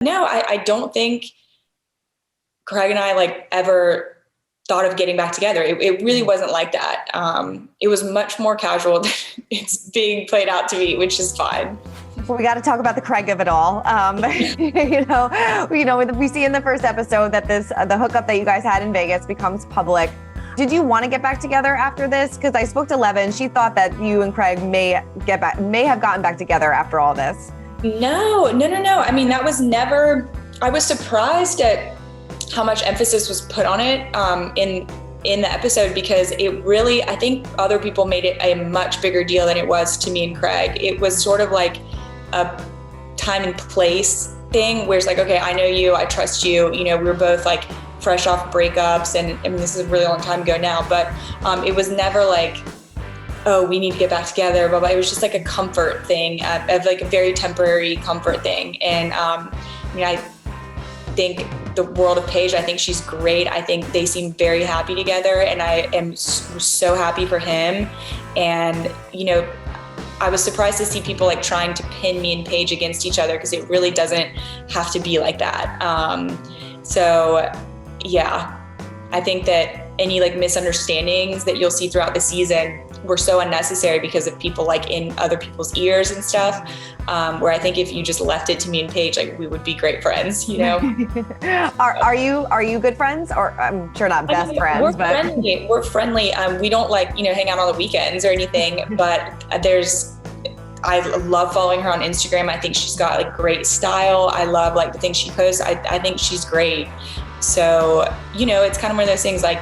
No, I don't think Craig and I like ever thought of getting back together. It really wasn't like that. It was much more casual than it's being played out to be, which is fine. Well, we got to talk about the Craig of it all. We see in the first episode that the hookup that you guys had in Vegas becomes public. Did you want to get back together after this? Because I spoke to Levin. She thought that you and Craig may have gotten back together after all this. No. I mean, that was never. I was surprised at how much emphasis was put on it in the episode, because it really, I think other people made it a much bigger deal than it was to me and Craig. It was sort of like a time and place thing where it's like, okay, I know you, I trust you. You know, we were both like fresh off breakups, and I mean, this is a really long time ago now, but it was never like, oh, we need to get back together, blah, blah. It was just like a comfort thing, of like a very temporary comfort thing. And I think the world of Paige, I think she's great. I think they seem very happy together, and I am so happy for him. And, I was surprised to see people like trying to pin me and Paige against each other, because it really doesn't have to be like that. So yeah, I think that any like misunderstandings that you'll see throughout the season were so unnecessary because of people like in other people's ears and stuff. Where I think if you just left it to me and Paige, like we would be great friends, Are you good friends? Or I'm sure not best friends, we're but friendly. We're friendly. We don't like, hang out on the weekends or anything, but I love following her on Instagram. I think she's got like great style. I love like the things she posts. I think she's great. So, it's kind of one of those things like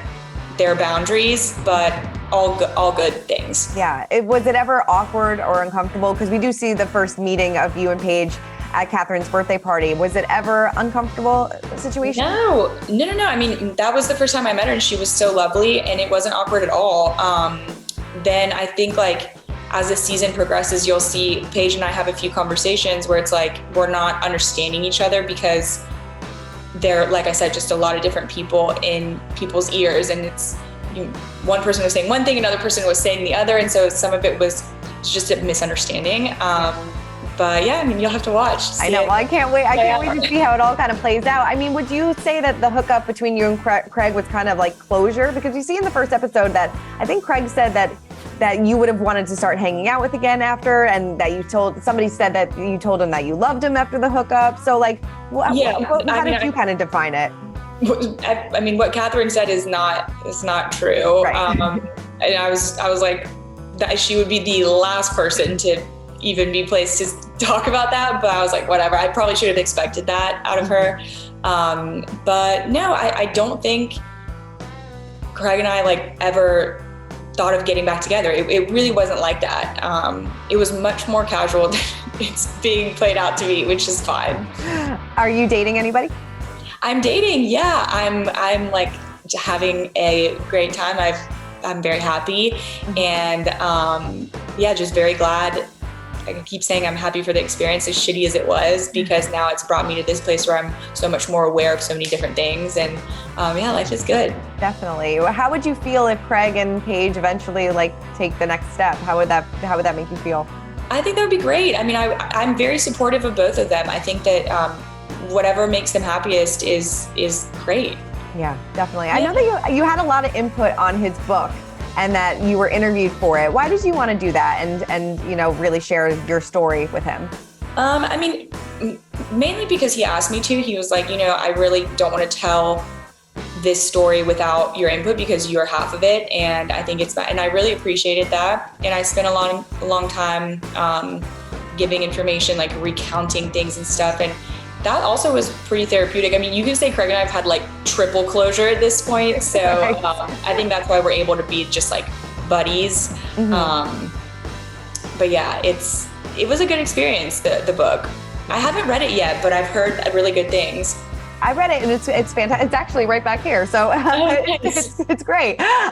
there are boundaries, but all good things. Yeah. Was it ever awkward or uncomfortable? Because we do see the first meeting of you and Paige at Catherine's birthday party. Was it ever uncomfortable situation? No. I mean, that was the first time I met her, and she was so lovely, and it wasn't awkward at all. Then I think like as the season progresses, you'll see Paige and I have a few conversations where it's like we're not understanding each other, because there, like I said, just a lot of different people in people's ears, and it's one person was saying one thing, another person was saying the other, and so some of it was just a misunderstanding. But yeah, I mean, you'll have to watch. I know. Well, I can't wait. I can't wait to see how it all kind of plays out. I mean, would you say that the hookup between you and Craig was kind of like closure? Because you see in the first episode that I think Craig said that you would have wanted to start hanging out with again after, and that somebody said that you told him that you loved him after the hookup. So like, how did you kind of define it? I mean, what Catherine said is not true. Right. And I was like, that she would be the last person to even be placed to talk about that. But I was like, whatever. I probably should have expected that out of her. But no, I don't think Craig and I like ever thought of getting back together. It really wasn't like that. It was much more casual than it's being played out to be, which is fine. Are you dating anybody? I'm dating. Yeah, I'm like having a great time. I'm very happy, and just very glad. I keep saying I'm happy for the experience, as shitty as it was, because now it's brought me to this place where I'm so much more aware of so many different things, and life is good. Definitely. How would you feel if Craig and Paige eventually like take the next step? How would that make you feel? I think that would be great. I mean, I'm very supportive of both of them. I think that whatever makes them happiest is great. Yeah, definitely. Yeah. I know that you had a lot of input on his book, and that you were interviewed for it. Why did you want to do that and really share your story with him? I mean, mainly because he asked me to. He was like, I really don't want to tell this story without your input, because you're half of it, and I think it's that. And I really appreciated that. And I spent a long time giving information, like recounting things and stuff. And that also was pretty therapeutic. I mean, you can say Craig and I have had like triple closure at this point. So I think that's why we're able to be just like buddies. But yeah, it was a good experience, the book. I haven't read it yet, but I've heard really good things. I read it, and it's fantastic. It's actually right back here. So Nice. it's great.